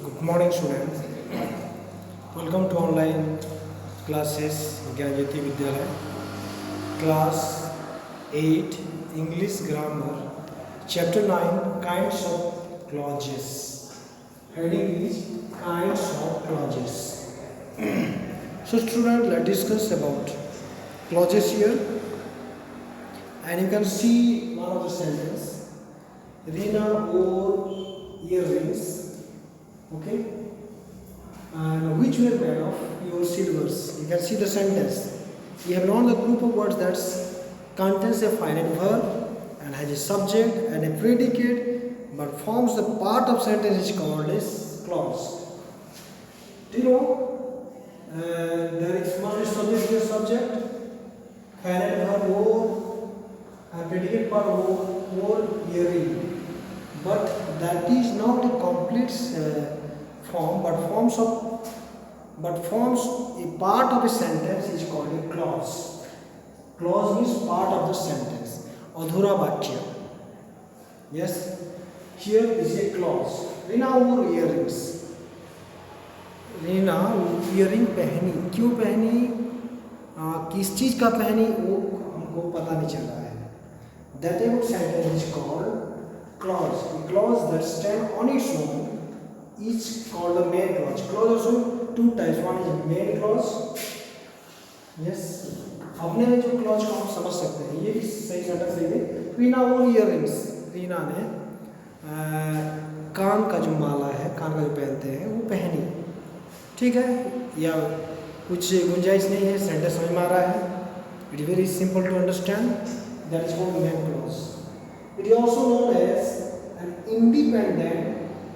Good morning, students. Welcome to online classes Gyanjyoti विद्यालय class 8 English grammar chapter 9 kinds of clauses. Heading is kinds of clauses. So students, let's discuss about clauses here, and you can see one of the sentence. Rina wore earrings, okay, and which were made of pure silvers. You can see the sentence. We have known the group of words that contains a finite verb and has a subject and a predicate, but forms the part of sentence is called as clause. Do you know there is one subject and subject, finite verb wore, and predicate part wore earring. But that is not a complete form, but forms a part of a sentence is called a clause. Clause means part of the sentence. Adhura vakya. Yes, here is a clause. Rina wore earrings. Reena earring पहनी, क्यों पहनी, किस चीज़ का पहनी, वो हमको पता नहीं चल रहा है. That type of sentence is called clause. A clause that stands on its own is called a main clause. Clause also two types. One is main clause. Yes. अपने में जो clause को हम समझ सकते हैं, ये भी सही सेंटेंस है. Reena wore earrings. रीना ने कान का जो माला है, कान का जो पहनते हैं, वो पहनी. ठीक है, या कुछ गुंजाइश नहीं है, सेंटेंस समझ में आ रहा है. It is very simple to understand. That is called main clause. It is also known as an independent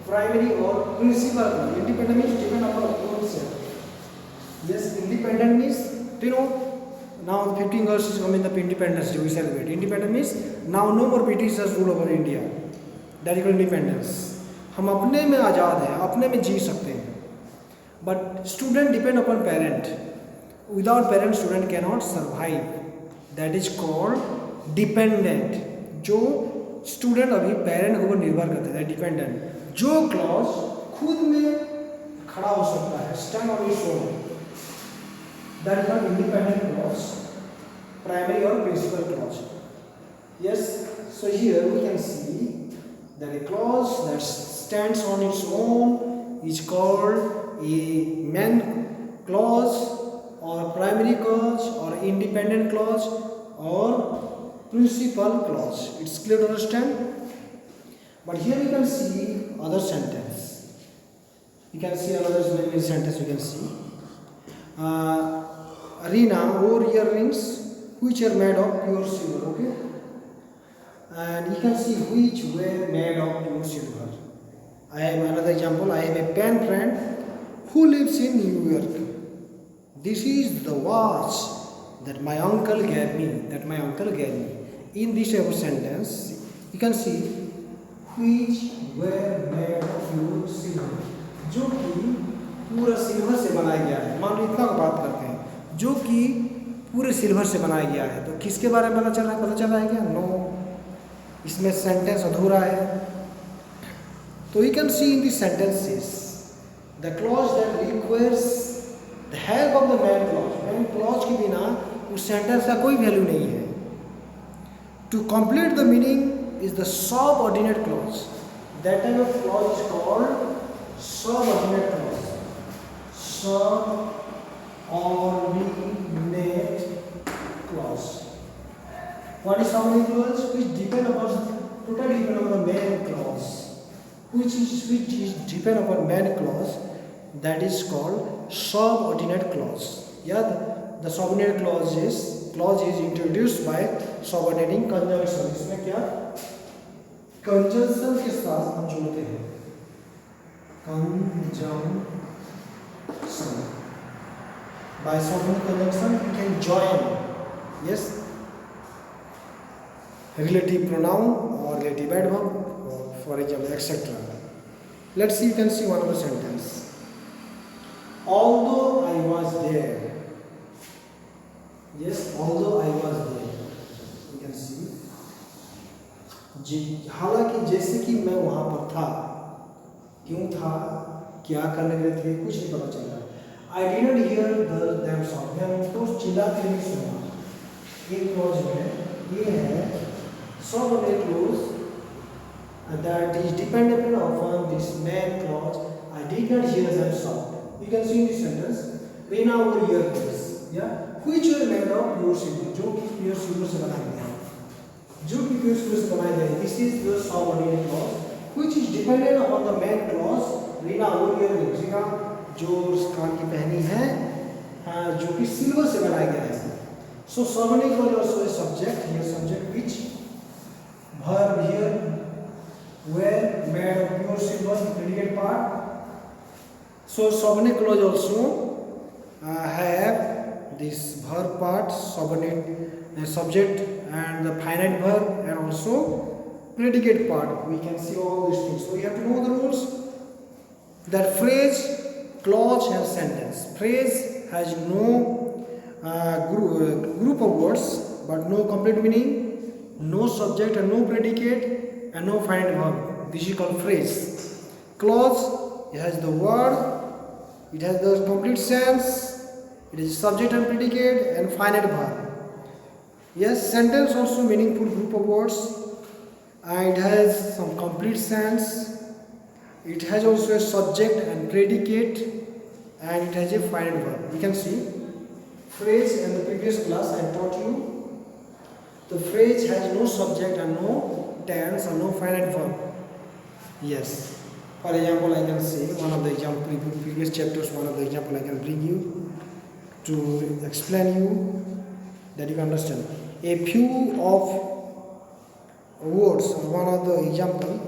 primary और principal clause. Independent means depend upon own self. Yes, independent means, you know, now the 15 August is coming, the Independence Day we celebrate. Independent means now no more Britishers rule over India. That is called independence. हम अपने में आज़ाद हैं, अपने में जी सकते हैं. But student depend upon parent. Without parent, student cannot survive. That is called dependent. जो student अभी parent के ऊपर निर्भर करते हैं, dependent. जो clause खुद में खड़ा हो सकता है, stand on its own, that is called independent clause, primary or principal clause. Yes, so here we can see that a clause that stands on its own is called a main clause or primary clause or independent clause or principal clause. It's clear to understand? But here you can see other sentence. You can see another many sentence. You can see Rina wore earrings which are made of pure silver. Okay, and you can see which were made of pure silver. I have another example. I have a pen friend who lives in New York. This is the watch that my uncle gave me. In this type of sentence, you can see which were made of pure silver. जो कि पूरा silver से बनाया गया है. मान लो इतना बात करते हैं, जो कि पूरे सिल्वर से बनाया गया है, तो किसके बारे में पता चल रहा है क्या? नो, इसमें सेंटेंस अधूरा है. तो you can see in the sentences the clause that requires the help of the main clause. Main clause के बिना उस sentence का कोई वैल्यू नहीं है. To complete the meaning is the subordinate clause. That type of clause is called subordinate clause. Subordinate clause. What is subordinate clause? Which depend upon the main clause. Which is depend upon main clause, that is called subordinate clause. Yeah, the subordinate clause is introduced by subordinating conjunction. इसमें क्या conjunction के साथ हम जोड़ते हैं. Conjunction. By subordinate conjunction we can join. Yes, relative pronoun or relative adverb, for example, etc. Let's see, you can see one of the sentence. Although I was there. Yes, although I was there. You can see. हालांकि जैसे कि मैं वहाँ पर था. क्यों था? क्या करने गए थे, कुछ नहीं पता चल रहा। I didn't hear them sound, मैं उनको चिल्लाते नहीं सुना। एक क्लॉज में ये है subordinate clause that is dependent upon this main clause. I did not hear them sound. You can see in this sentence, Rina over here is, yeah, which were made of pure silver, जो कि pure silver से बनाए गए हैं, जो कि pure silver से बनाए गए हैं. This is the subordinate clause, which is dependent upon the main clause. Rina over here is, Rina जो कान की पहनी है, हाँ, जो कि सिल्वर से बनाया गया है. So subordinate clause also a subject. Here subject which verb here were made of pure silver, the predicate part. So subordinate clause also have this verb part, subordinate subject and the finite verb, and also predicate part. We can see all these things. So we have to know the rules. That phrase, clause and sentence. Phrase has no group of words but no complete meaning, no subject and no predicate, and no finite verb. This is called phrase. Clause, it has the word, it has the complete sense, it is subject and predicate and finite verb. Yes, sentence also meaningful group of words, and it has some complete sense, it has also a subject and predicate, and it has a finite verb. You can see phrase. In the previous class I taught you the phrase has no subject and no tense and no finite verb. Yes, for example I can say one of the example previous chapters, one of the example I can bring you to explain you that you can understand. A few of words or one of the example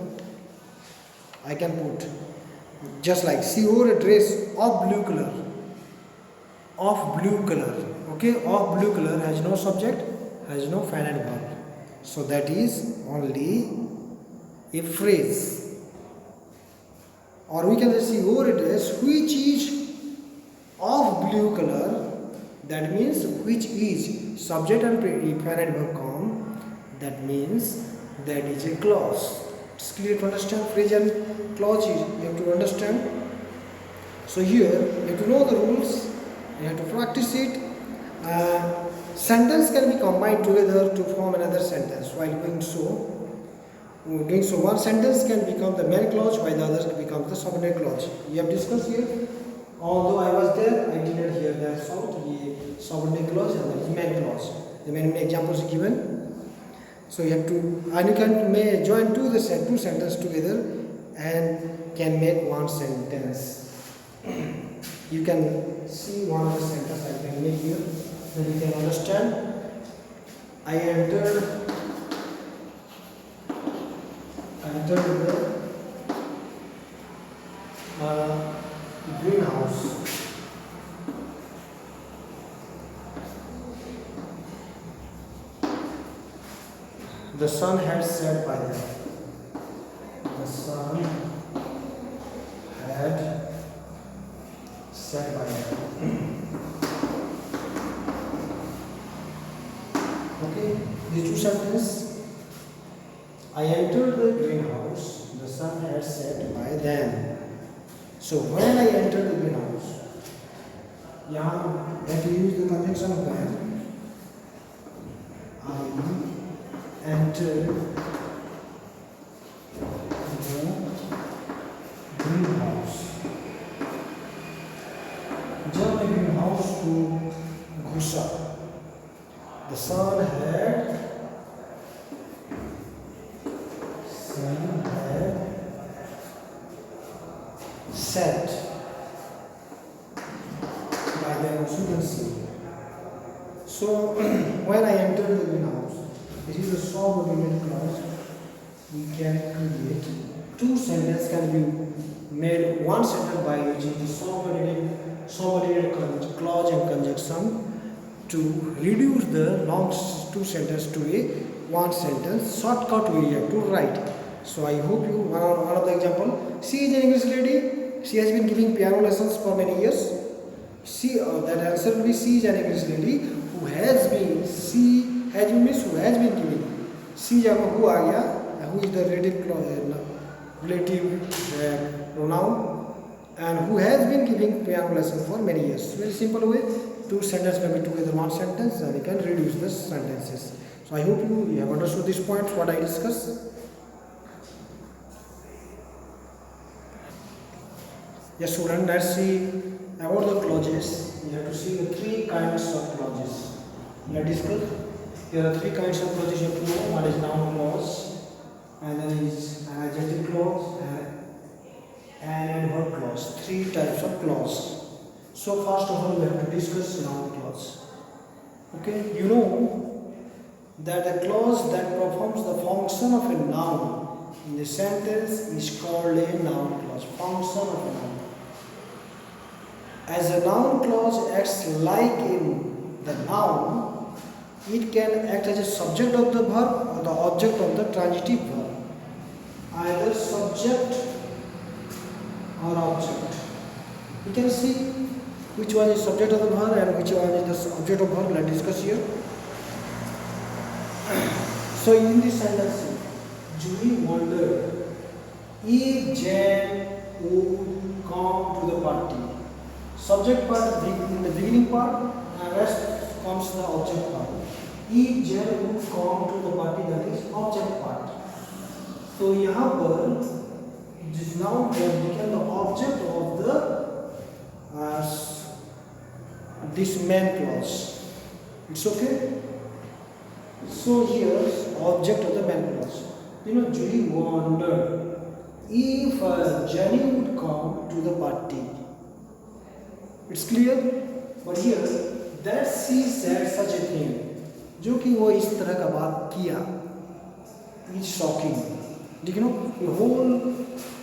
I can put, just like she wore a dress of blue color. Of blue color, okay, of blue color has no subject, has no finite verb, so that is only a phrase. Or we can say wore a dress which is of blue color, that means which is subject and finite verb come, that means that is a clause. It's clear to understand. Phrase and clause is, you have to understand. So here you have to know the rules, you have to practice it. Sentence can be combined together to form another sentence. While doing so, one sentence can become the main clause while the other becomes the subordinate clause. We have discussed here. Although I was there, I did not hear that sound. The subordinate clause and the main clause. The many examples are given. So you have to, and you can may join two sentences together and can make one sentence. You can see one of the sentences I can make here, then you can understand. I entered the greenhouse. The sun had set by then. The sun had set by then. Okay, these two sentences. I entered the greenhouse. The sun had set by then. So when I entered the greenhouse, यहाँ have to use the conjunction of when. I entered the greenhouse. जब मैं greenhouse को घुसा, the sun had set by then, as you can see. So when I entered the greenhouse, this is a subordinate clause. We can create two sentences can be made one sentence by using the subordinate clause and conjunction to reduce the long two sentences to a one sentence. Shortcut we have to write. So I hope you one of the example. She is an English lady. She has been giving piano lessons for many years. That answer will be she is an English lady who has been. She has been means who has been giving. She जब who आ गया, who is the relative pronoun, and who has been giving piano lesson for many years. Very simple way. Two sentences may be together one sentence, and you can reduce the sentences. So I hope you have understood this point what I discussed. Yes, student, let's see about the clauses. You have to see the three kinds of clauses. Let's discuss. There are three kinds of clauses you have to know. One is noun clause, and then is an adjective clause, and verb clause. Three types of clause. So first of all, we have to discuss noun clause. Okay, you know that a clause that performs the function of a noun in the sentence is called a noun clause. Function of a noun. As a noun clause acts like in the noun, it can act as a subject of the verb or the object of the transitive verb. Either subject or object. You can see which one is subject of the verb and which one is the object of verb. Let's discuss here. So in this sentence, Julie wondered if Jane would come to the party. Subject part in the beginning part, and rest comes the object part. If Jane would come to the party, that is object part. So यहाँ पर this noun became the object of the this main clause. It's okay. So here object of the main clause. You know, Julie wondered if Jenny would come to the party. It's clear. But here that she said such a thing, जो कि वो इस तरह का बात किया, is shocking. You know, the whole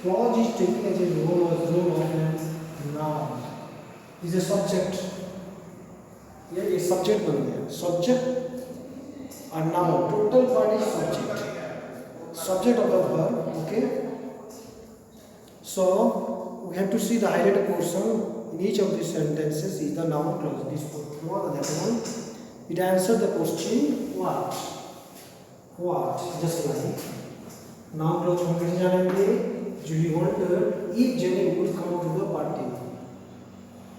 clause is taking as a role of a noun. Is a subject. Yeah, a subject बन गया. Subject a noun. Total part is subject. Subject of the verb. Okay. So we have to see the highlighted portion. In each of these sentences is the noun clause. This one and that one. It answers the question what. What? Just like noun clause हम कैसे जानेंगे? Julie wondered if Jenny would come to the party.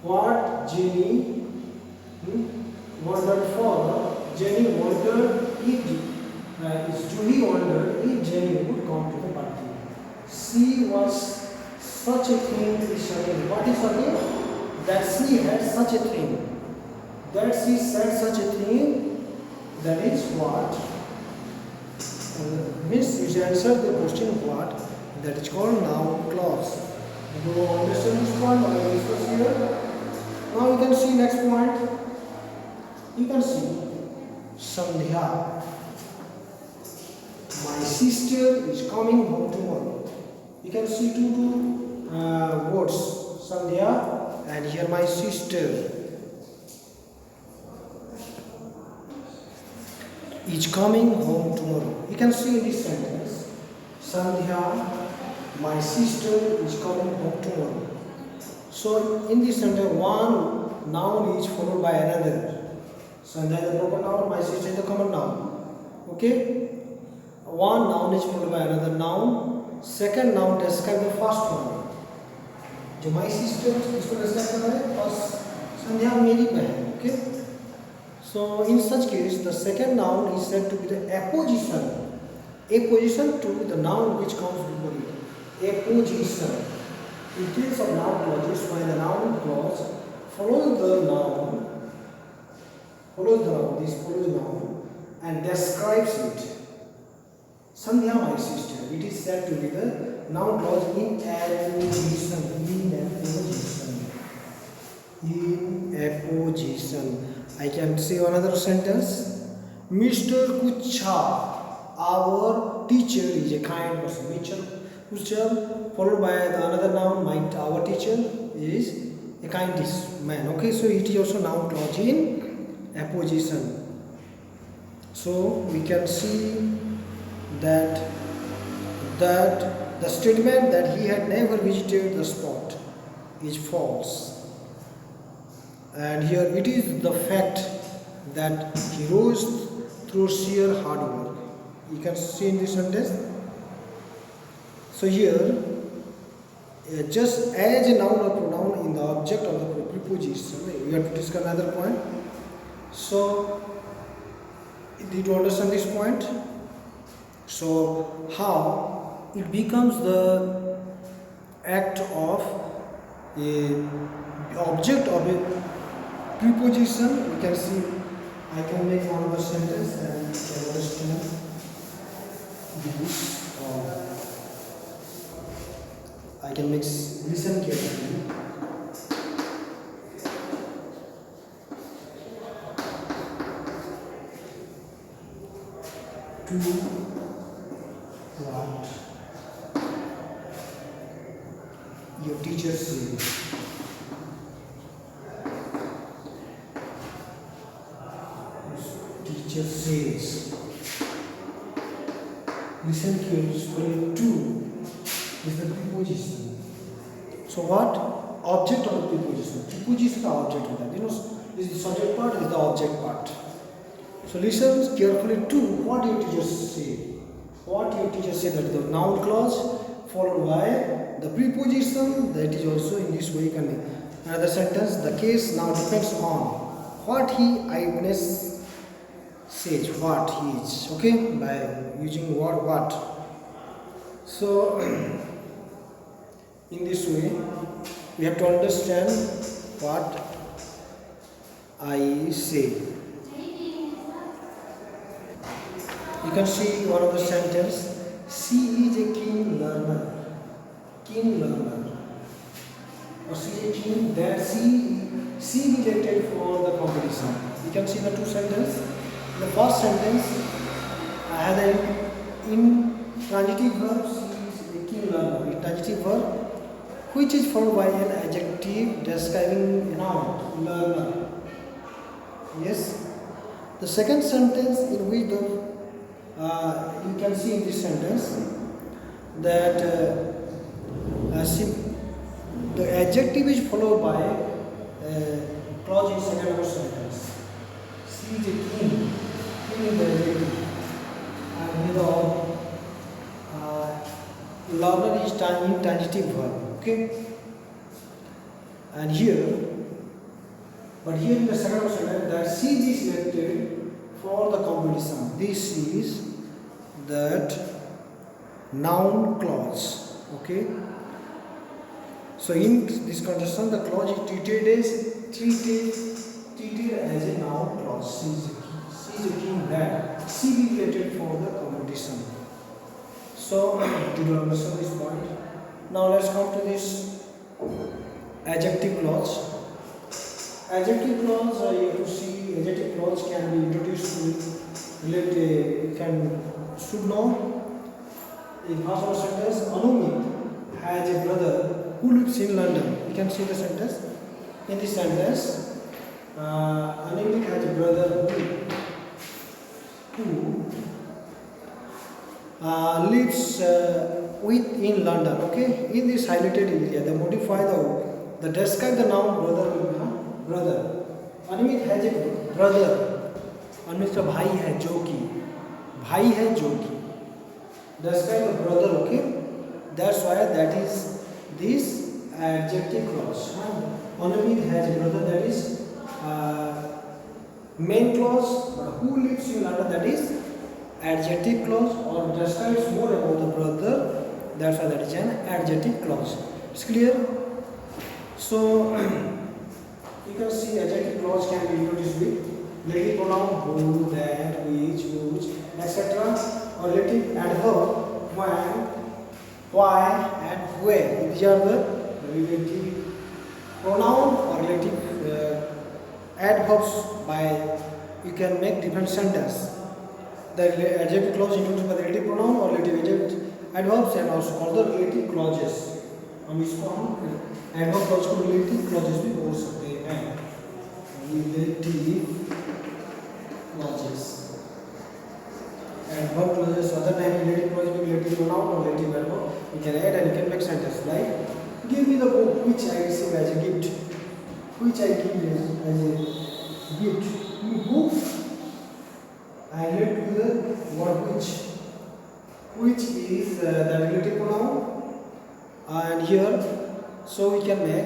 What Jenny wondered for? Jenny wondered if Julie wondered if Jenny would come to the party. She was such a thing is certain. What is certain? That she had such a thing. That she said such a thing. That is what? Means you answer the question what. That is called noun clause. Do you understand this point? What I discuss here? Now you can see next point. You can see Sandhya. My sister is coming home tomorrow. You can see two words, Sandhya and here my sister is coming home tomorrow. You can see in this sentence, Sandhya, my sister is coming home tomorrow. So in this sentence, one noun is followed by another. Sandhya is the proper noun, my sister is the common noun. Okay? One noun is followed by another noun. Second noun describes the first one. जो my sister इसको describe कर रहा है और संध्या मेरी बहन. Okay? So in such case, the second noun is said to be the apposition. Apposition to the noun which comes before it. Apposition. In case of noun clauses, when the noun clause follows the noun, this follows the noun and describes it. Sandhya, my sister. It is said to be the noun clause in apposition. In apposition. I can say another sentence. Mr. Kucha, our teacher, is a kind person. Mr. Kucha followed by another noun, our teacher is a kind man. Okay, so it is also noun clause in apposition. So we can see that the statement that he had never visited the spot is false. And here it is the fact that he rose through sheer hard work. You can see in this sentence. So here just as a noun or pronoun in the object of the preposition. We have to discuss another point. So, did you understand this point? So, how it becomes the act of a object of a preposition? We can see. I can make one other sentence and you can understand this. I can make, listen carefully. To what your teacher says. Teacher says. Listen carefully. To is the preposition. So what? Object of the preposition. Preposition the object of that. Is the subject part, is the object part. So listen carefully to what your teacher say. What your teacher say, that is the noun clause followed by the preposition, that is also in this way coming. Another sentence, the case now depends on what he eyewitness says, what he is. Okay, by using what. So in this way we have to understand what I say. You can see one of the sentence. She is a keen learner. Keen learner. Or she is a keen that she related for the competition. You can see the two sentences. The first sentence has an intransitive verb. She is a keen learner. Intransitive verb, which is followed by an adjective describing a noun, learner. Yes. The second sentence in which you can see in this sentence that the adjective is followed by a clause in second number sentence. She is a king. King is the adjective. And the learner is intransitive verb. Okay. And here, but here in the second number sentence, that she is selected for the competition. This is that noun clause. Okay. So in this condition, the clause is treated as a noun clause. She is a king that she be related for the competition. So did you understand this point? Now let's come to this adjective clause. Adjective clause, you have to see adjective clause can be introduced with related, should know. In first sentence, Anumit has a brother who lives in London. You can see the sentence. In this sentence, Anumit has a brother who lives in London. Okay. In this highlighted area, they modify the describe the noun brother will be brother. Anumit has a brother. Anumit का भाई है जो कि describe the brother. Okay, that's why that is this adjective clause. Anumit has a brother, that is main clause. But who lives in London, that is adjective clause, or describes more about the brother. That's why that is an adjective clause. It's clear? So you can see adjective clause can be introduced with relative pronoun who, that, which, etc. or relative adverb when, why, and where. These are the relative pronoun or relative adverbs. By you can make different sentences. The adjective clause introduced by the relative pronoun or relative adverbs, and also other relative clauses. हम इसको हम adverb clause को relative clauses भी बोल सकते हैं. Relative clauses. Adverb clauses, other time relative clause भी relative pronoun or relative adverb. You can add and you can make sentence like, give me the book which I receive as a gift. Which I give as a gift. Book. I relate to the word which is the relative pronoun and here, so we can make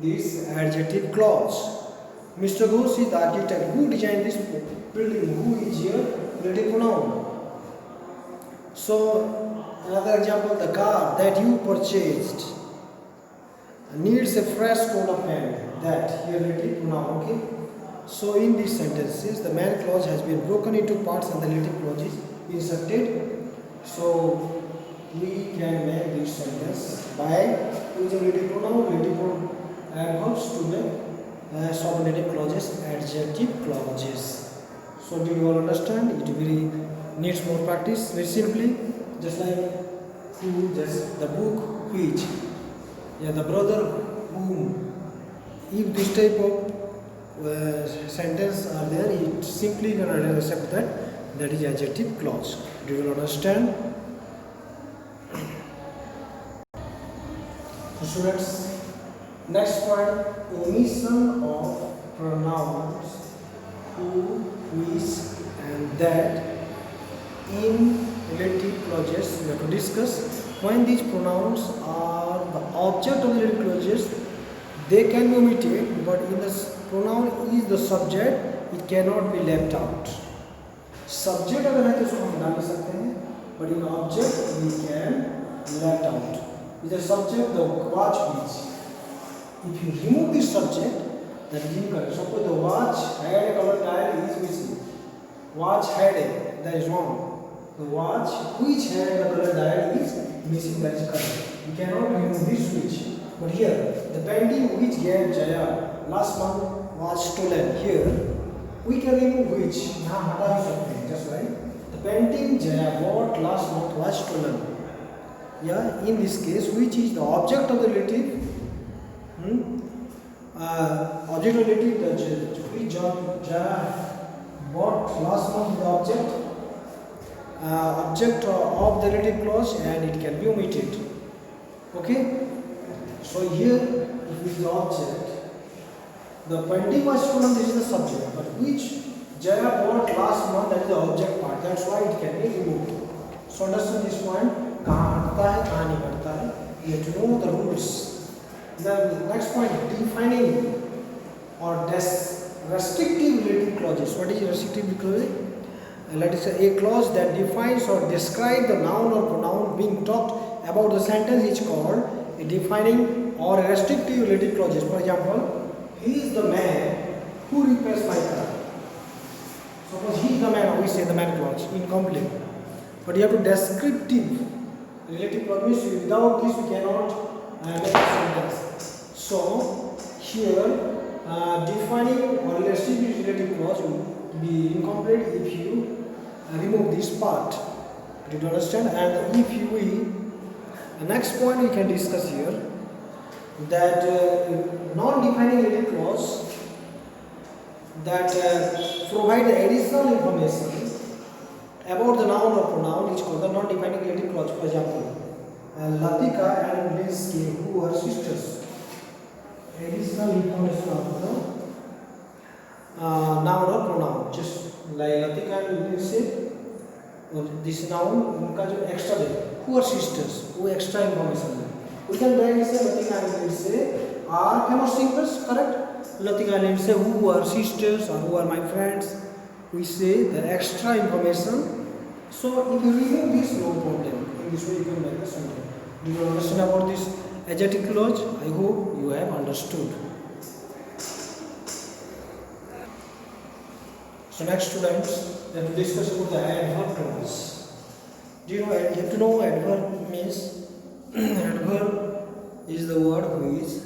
this adjective clause. Mr. Ghosh is the architect. Who designed this building? Who is here? Relative pronoun. So another example, the car that you purchased needs a fresh coat of paint. That here relative pronoun. Okay. So in these sentences, the main clause has been broken into parts and the relative clause is inserted. So we can make this sentence by using relative pronoun, adverbs to make subordinate clauses, adjective clauses. So do you all understand? It really needs more practice. Very simply, just like who, just the book which, yeah, the brother whom. If this type of sentence are there, it simply cannot accept that is adjective clause. Do you understand? So students, next point, omission of pronouns who, which and that in relative clauses. We have to discuss when these pronouns are the object of the relative clauses, they can be omitted, but in the pronoun is the subject, it cannot be left out. Subject अगर है तो उसको हम डाल सकते हैं, but in object we can left out. With the subject, the watch which. If you remove this subject, that is incorrect. Suppose the watch had a color dial is missing. Watch had a, that is wrong. The watch which had the color dial is missing, that is correct. You cannot remove this switch. But here, the painting which gave Jaya last month was stolen. Here, we can remove which. यहाँ हटा ही सकते हैं, just like the painting Jaya bought last month was stolen. Yeah, in this case, which is the object of the relative? Object of relative, the which Jaya bought last month, the object of the relative clause, and it can be omitted. Okay. So here, if it is the object, the painting was stolen, this is the subject, but which Jaya bought last month, that is the object part. That's why it can be removed. So understand this point. कहाँ हटता है, कहाँ नहीं हटता है. You have to know the rules. The next point, defining or restrictive relative clauses. What is restrictive clause? Let us say a clause that defines or describes the noun or pronoun being talked about the sentence is called a defining or restrictive relative clauses. For example, he is the man who repairs my car. Suppose he is the man, we say the man clause, incomplete. But you have to descriptive relative clause means without this we cannot make a sentence. So here defining or restrictive relative clause will be incomplete if you remove this part. Did you understand? And if you the next point we can discuss here, that non-defining relative clause that provide additional information about the noun or pronoun is called the non-defining relative clause. For example, Latika and Linsky, who are sisters. Additional information about the noun or pronoun. Just like Latika and Linsky, this noun, उनका जो extra है, who are sisters, वो extra information है. We can directly say Latika and Linsky are famous singers, correct? Latika and Linsky, who are sisters or who are my friends. We say the extra information. So if you remove this, no problem. In this way you can make the sentence. Do you understand about this adjective clause? I hope you have understood. So next, students, let us discuss about the adverb clause. Do you know? You have to know adverb means. Adverb is the word which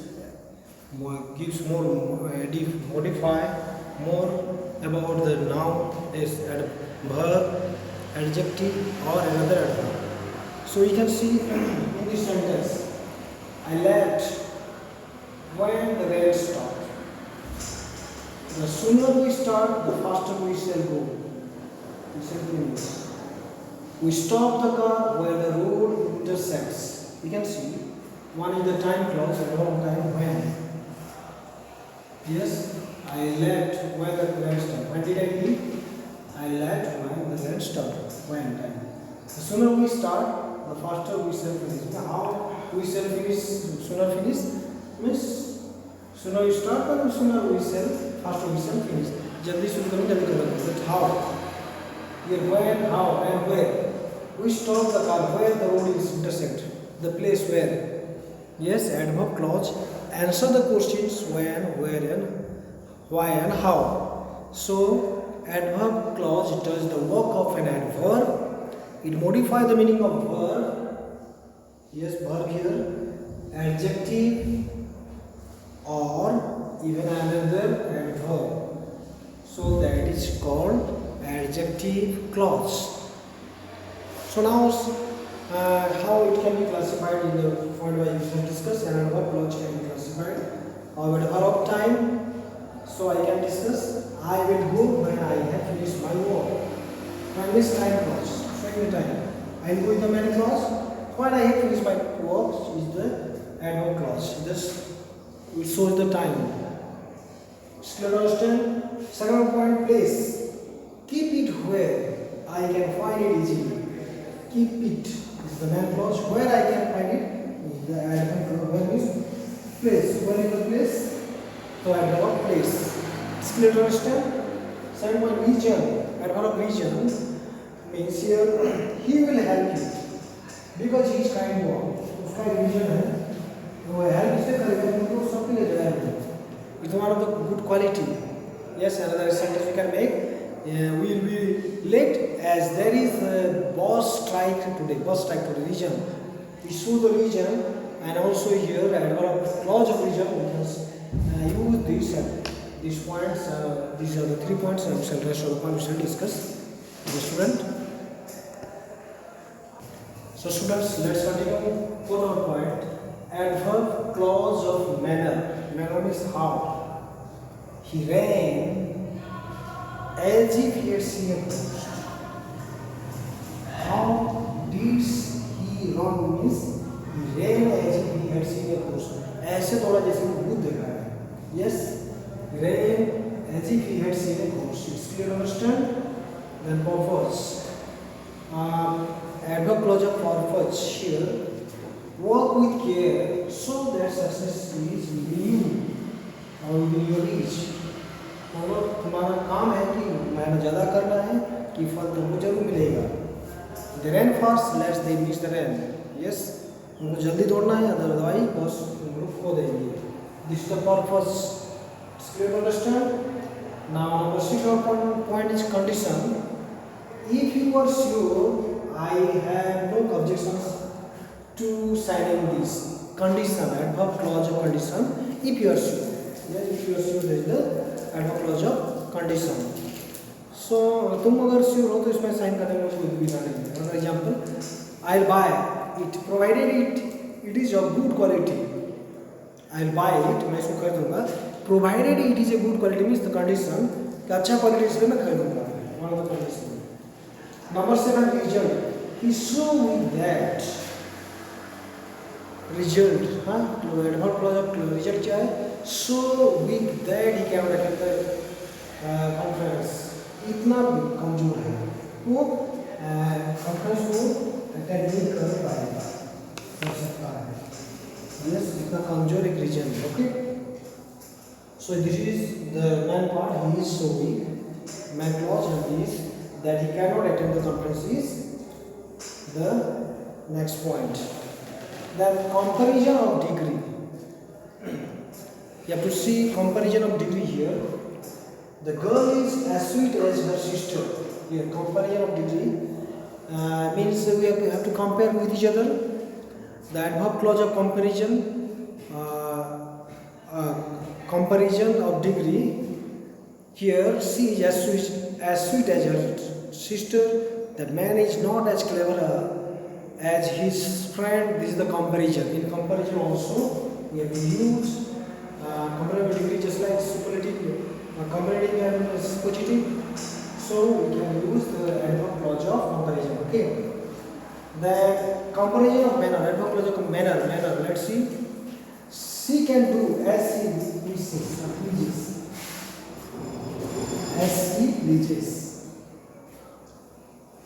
gives more modify more about the noun is verb, adjective or another adverb. So you can see in this sentence, I left when the rain stopped. The sooner we start, the faster we shall go. It simply means we stop the car where the road intersects. You can see one is the time clause and one time when. Yes. I left when the rain stopped. When did I leave? I left when the rain stopped. When time. The sooner we start, the faster we shall finish. Now, we shall finish sooner finish means sooner we start and sooner we shall faster we shall finish. जल्दी शुरू करेंगे जल्दी करेंगे. But how? Here when, how and where? We stop the car where the road is intersect. The place where. Yes, adverb clause answer the questions when, where and why and how. So adverb clause does the work of an adverb. It modifies the meaning of verb. Yes, verb here. Adjective or even another adverb. So that is called adjective clause. So now how it can be classified in the point where we have discussed, and adverb clause can be classified. However, of time, so I can discuss. I will go when I have finished my work. When this time clause, second time, I will go in the main clause. When I have finished my work is the adverb clause. Just it shows the time. Still understand? Second point, place. Keep it where I can find it easily. Keep it is the main clause. Where I can find it is the adverb clause. Where is place? Where is the place? So adverb place. Still understand? Second point, region. Adverb region means here he will help you because he is kind one. उसका region है. वो help से करेगा तो सब के लिए जाएगा. It's one of the good quality. Yes, another sentence we can make. We will be late as there is a bus strike today. Bus strike today. Region. We show the region, and also here adverb clause of region. We can use these points. These are the 3 points. And the rest of the points we shall discuss with the student. So students, let's continue. Fourth point. Adverb clause of manner. Manner means how. He ran as if he had seen a ghost. How did he run means he ran as if he had seen a ghost. ऐसे थोड़ा जैसे वो भूत देखा है. Yes, he ran as if he had seen a ghost. It's clear, understand? Then purpose. Adverb clause of purpose here. Work with care so that success is within you or within your reach. और तुम्हारा काम है कि मेहनत ज़्यादा करना है कि फल तुमको जरूर मिलेगा. The run fast lest they miss the run. Yes, उनको जल्दी दौड़ना है अदरवाइज बस उनको खो देंगे. This is the purpose. Clear, understand? Now number 6 point is condition. If you are sure, I have no objections to signing this condition. Adverb clause of condition. If you are sure, yes, if you are sure, there is the adverb clause of condition. So तुम अगर sure हो तो इसमें sign करने में कोई दुविधा नहीं है. For example, I'll buy it provided it is of good quality. I'll buy it, मैं इसको खरीदूंगा. Provided it is a good quality means the condition कि अच्छा क्वालिटी इसलिए मैं खरीदूंगा. One of the condition. Number 7, result. He show with that result. हाँ, तो adverb clause of result क्या है? So with that he cannot attend the conference. इतना कमजोर है वो कॉन्फ्रेंस को अटेंड नहीं कर पाएगा, कर सकता है. यस, इतना कमजोर एक रीजन है. Okay, so this is the main part. He is so weak. Main clause is that he can not attend the conference is the next point. Than comparison of degree. You have to see comparison of degree here. The girl is as sweet as her sister. Here, comparison of degree means we have to compare with each other. The adverb clause of comparison, comparison of degree. Here, she is as sweet as her sister. That man is not as clever as his friend. This is the comparison. In comparison also, we have to use comparative degree just like superlative, comparative and positive. So we can use the adverb clause of comparison. Okay. The comparison of manner, adverb clause of manner. Let's see. She can do as she pleases. As she pleases.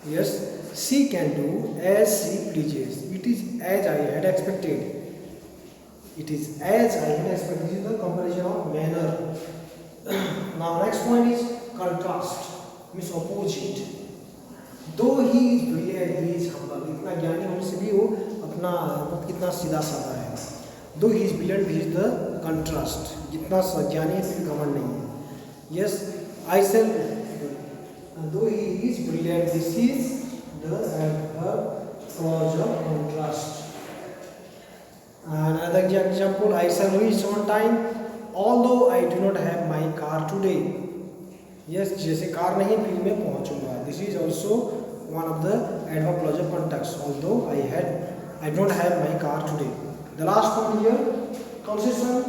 Yes, she can do as she pleases. It is as I had expected. It is as I can expect. This is the comparison of manner. Now next point is contrast, means opposite. Though he is brilliant, he is humble. इतना ज्ञानी होने से भी वो अपना कितना सीधा साधा है. Though he is brilliant, he is the contrast. जितना ज्ञानी है फिर घमंड नहीं है. Yes, I said. Though he is brilliant, this is the clause of contrast. Another example, I shall reach on time, although I do not have my car today. Yes, जैसे car नहीं फिर मैं पहुंचूंगा. This is also one of the adverb clause of context. Although I don't have my car today. The last one here, concession.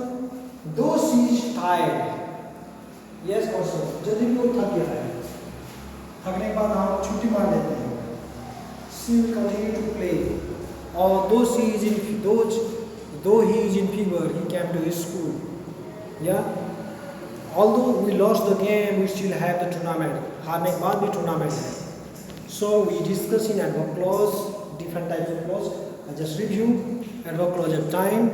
Though she is tired. Yes, concession. जब भी वो थक गया है, थकने के बाद हम छुट्टी मार लेते हैं. She will continue to play. Although he is in fever, he came to his school. Yeah. Although we lost the game, we still have the tournament. हारने के बाद भी tournament है. So we discuss in adverb clause different types of clause. I just review adverb clause of time,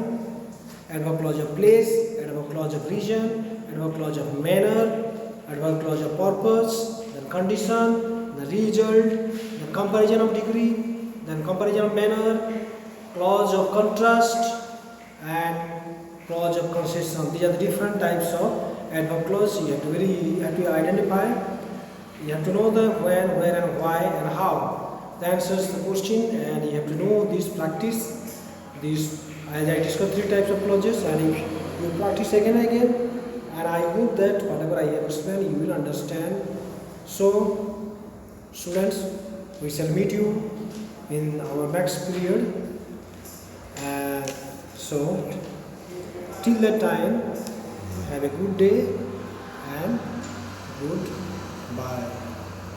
adverb clause of place, adverb clause of region, adverb clause of manner, adverb clause of purpose, then condition, the result, the comparison of degree, then comparison of manner, clause of contrast, and clause of concession. These are the different types of adverb clause. You have to identify. You have to know the when, where, and why, and how. The answers to the question, and you have to know this practice. These, as I discussed, 3 types of clauses, and if you practice again and again, and I hope that whatever I have explained, you will understand. So, students, we shall meet you in our next period. So, till that time, have a good day and goodbye.